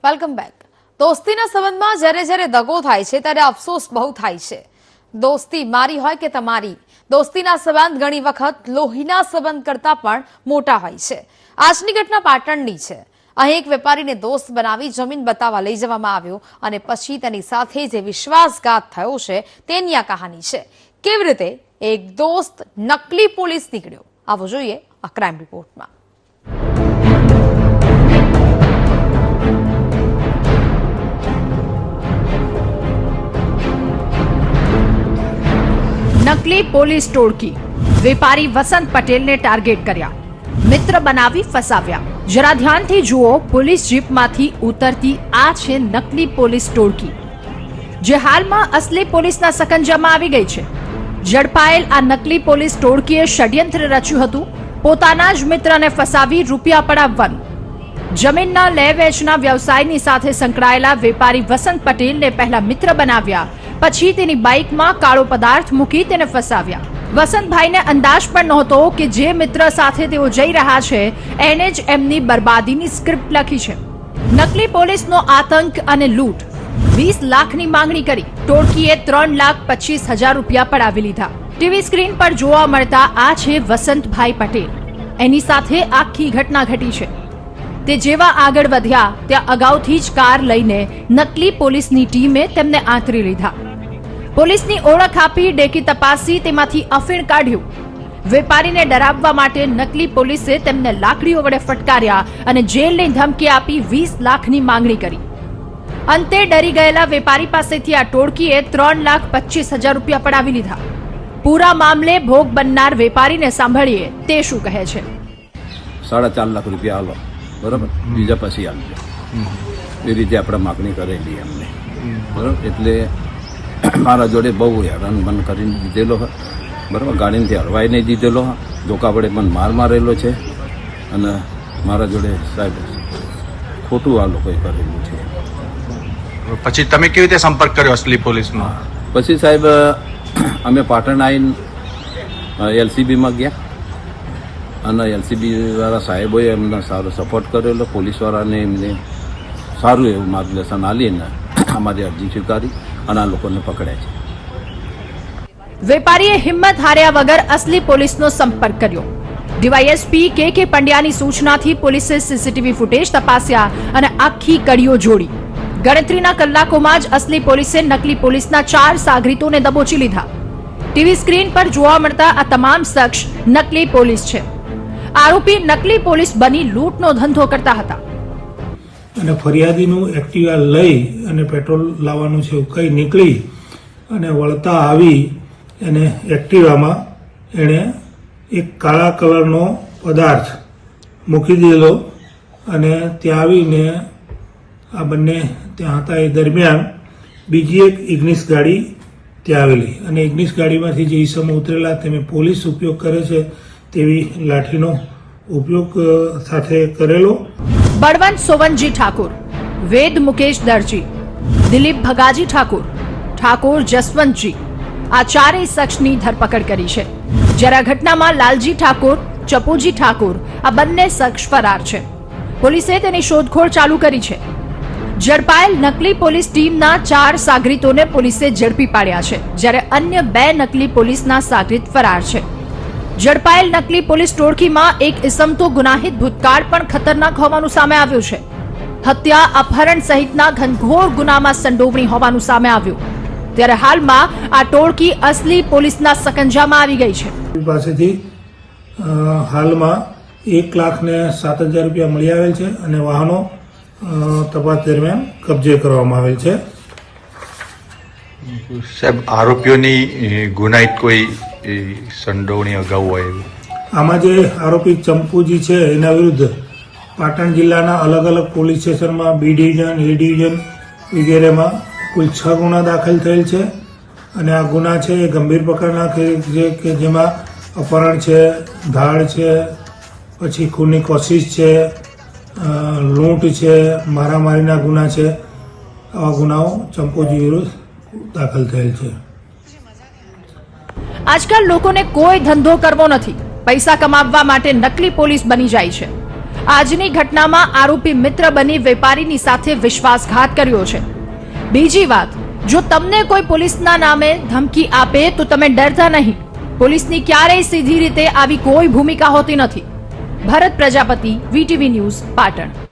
Welcome back. દોસ્તીના સંબંધમાં જ્યારે જ્યારે દગો થાય છે ત્યારે અફસોસ બહુ થાય છે। દોસ્તી મારી હોય કે તમારી, દોસ્તીના સંબંધ ઘણી વખત લોહીના સંબંધ કરતા પણ મોટા હોય છે। આજની ઘટના પાટણની છે। અહીં એક વેપારીને દોસ્ત બનાવી જમીન બતાવવા લઈ જવામાં આવ્યો અને પછી તેની સાથે જે વિશ્વાસઘાત થયો છે તેની આ કહાની છે। કેવી રીતે એક દોસ્ત નકલી પોલીસ નીકળ્યો, આવો જોઈએ આ ક્રાઇમ રિપોર્ટમાં। નકલી પોલીસ ટોળકી વેપારી વસંત પટેલને ટાર્ગેટ કર્યા, મિત્ર બનાવી ફસાવ્યા। જરા ધ્યાનથી જુઓ, પોલીસ જીપમાંથી ઉતરતી આ છે નકલી પોલીસ ટોળકી, જે હાલમાં અસલી પોલીસના સકંજામાં આવી ગઈ છે। ઝડપાયેલ આ નકલી પોલીસ ટોળકીએ ષડયંત્ર રચ્યું હતું પોતાના જ મિત્રને ફસાવી રૂપિયા પડાવવાનું। જમીનના લે વેચના વ્યવસાયની સાથે સંકળાયેલા વેપારી વસંત પટેલને પહેલા મિત્ર બનાવ્યા, પછી તેની બાઇકમાં કાળો પદાર્થ મૂકી તેને ફસાવ્યા। વસંતભાઈને અંદાજ પણ નહોતો કે જે મિત્ર સાથે તેઓ જઈ રહ્યા છે એને જ એમની બરબાદીની સ્ક્રિપ્ટ લખી છે। નકલી પોલીસનો આતંક અને લૂંટ, 20 લાખની માંગણી કરી ટોળકીએ 3,25,000 રૂપિયા પડાવી લીધા। ટીવી સ્ક્રીન પર જોવા મળતા આ છે વસંતભાઈ પટેલ, એની સાથે આખી ઘટના ઘટી છે। તે જેવા આગળ વધ્યા ત્યાં અગાઉથી જ કાર લઈને નકલી પોલીસની ટીમે તેમને આંતરી લીધા। પોલીસની ઓળખ આપી ડેકી તપાસી તેમાંથી અફીણ કાઢ્યું। વેપારીને ડરાવવા માટે નકલી પોલીસે તેમને લાકડીઓ વડે ફટકાર્યા અને જેલની ધમકી આપી 20 લાખની માંગણી કરી। અંતે ડરી ગયેલા વેપારી પાસેથી આ ટોળકીએ 3,25,000 રૂપિયા પડાવી લીધા। પૂરા મામલે ભોગ બનનાર વેપારીને સાંભળીએ તે શું કહે છે। 4.5 લાખ રૂપિયા આલો, બરાબર, બીજા પછી આપજો, એ રીતે આપણે માગણી કરેલી એમને, બરાબર। એટલે મારા જોડે બહુ હેરાન મન કરીને દીધેલો હોય, બરાબર, ગાડીથી હળવાઈ નહીં દીધેલો, ધોકા વડે મને માર મારેલો છે અને મારા જોડે સાહેબ ખોટું આ લોકોએ કરેલું છે। પછી તમે કેવી રીતે સંપર્ક કર્યો અસલી પોલીસનો? પછી સાહેબ અમે પાટણ આવીને LCBમાં ગયા અને LCB વાળા સાહેબોએ એમને સારો સપોર્ટ કરેલો, પોલીસવાળાને એમને સારું એવું માર્ગદર્શન આપીને અમારી અરજી સ્વીકારી અને આ લોકોને પકડ્યા છે। વેપારીએ હિંમત હાર્યા વગર અસલી પોલીસનો સંપર્ક કર્યો। ડીવાયએસપી કે પંડ્યાની સૂચનાથી પોલીસે સીસીટીવી ફૂટેજ તપાસ્યા અને આખી કડીઓ જોડી। ગણતરીના કલાકોમાં જ અસલી પોલીસે નકલી પોલીસના 4 સાગરીતોને દબોચી લીધા। ટીવી સ્ક્રીન પર જોવા મળતા આ તમામ શખ્સ નકલી પોલીસ છે। આરોપી નકલી પોલીસ બની લૂંટનો ધંધો કરતા હતા અને ફરિયાદીનું એક્ટિવા લઈ અને પેટ્રોલ લાવવાનું છે એવું કંઈ નીકળી અને વળતા આવી એને એક્ટિવામાં એણે એક કાળા કલરનો પદાર્થ મૂકી દીધેલો અને ત્યાં આવીને આ બંને ત્યાં હતા એ દરમિયાન બીજી એક ઇગ્નિસ ગાડી ત્યાં આવેલી અને ઇગ્નિસ ગાડીમાંથી જે ઈસમો ઉતરેલા તેને પોલીસ ઉપયોગ કરે છે તેવી લાઠીનો ઉપયોગ સાથે કરેલો। બળવંત સોવનજી ઠાકોર, વેદ મુકેશ દરજી, દિલીપ ભગાજી ઠાકોર, ઠાકોર જસવંતજી, આ ચારેય શખ્સની ધરપકડ કરી છે। જ્યારે આ ઘટનામાં લાલજી ઠાકોર, ચપુજી ઠાકોર આ બંને શખ્સ ફરાર છે। પોલીસે તેની શોધખોળ ચાલુ કરી છે। ઝડપાયેલ નકલી પોલીસ ટીમના 4 સાગરીતોને પોલીસે ઝડપી પાડ્યા છે, જ્યારે અન્ય 2 નકલી પોલીસના સાગરીત ફરાર છે। ઝડપાયેલ નકલી પોલીસ ટોળકીમાં એક ઇસમ તો ગુનાહિત ભૂતકાળ પણ ખતરનાક હોવાનું સામે આવ્યું છે। હત્યા, અપહરણ સહિતના ઘનઘોર ગુનામાં સંડોવણી હોવાનું સામે આવ્યું, ત્યારે હાલમાં આ ટોળકી અસલી પોલીસના સકંજામાં આવી ગઈ છે। પાસેથી હાલમાં 1,07,000 રૂપિયા મળી આવેલ છે અને વાહનો તપાસ દરમિયાન કબજે કરવામાં આવેલ છે। સાહેબ, આરોપીઓની ગુનાહિત કોઈ સંડોવણી અગાઉ હોય એવું? આમાં જે આરોપી ચંપુજી છે એના વિરુદ્ધ પાટણ જિલ્લાના અલગ અલગ પોલીસ સ્ટેશનમાં B ડિવિઝન, A ડિવિઝન વગેરેમાં કુલ 6 ગુના દાખલ થયેલ છે અને આ ગુના છે એ ગંભીર પ્રકારના છે કે જેમાં અપહરણ છે, ધાડ છે, પછી ખૂનની કોશિશ છે, લૂંટ છે, મારામારીના ગુના છે। આવા ગુનાઓ ચંપુજી વિરુદ્ધ દાખલ થયેલ છે। આજકાલ લોકોને કોઈ ધંધો કરવો નથી, પૈસા કમાવવા માટે નકલી પોલીસ બની જાય છે। આજની ઘટનામાં આરોપી મિત્ર બની વેપારીની સાથે વિશ્વાસઘાત કર્યો છે. બીજી વાત, જો તમને કોઈ પોલીસના નામે ધમકી આપે તો તમે ડરતા નહીં. પોલીસની ક્યારેય સીધી રીતે આવી કોઈ ભૂમિકા હોતી નથી. ભરત પ્રજાપતિ, VTV ન્યૂઝ, પાટણ.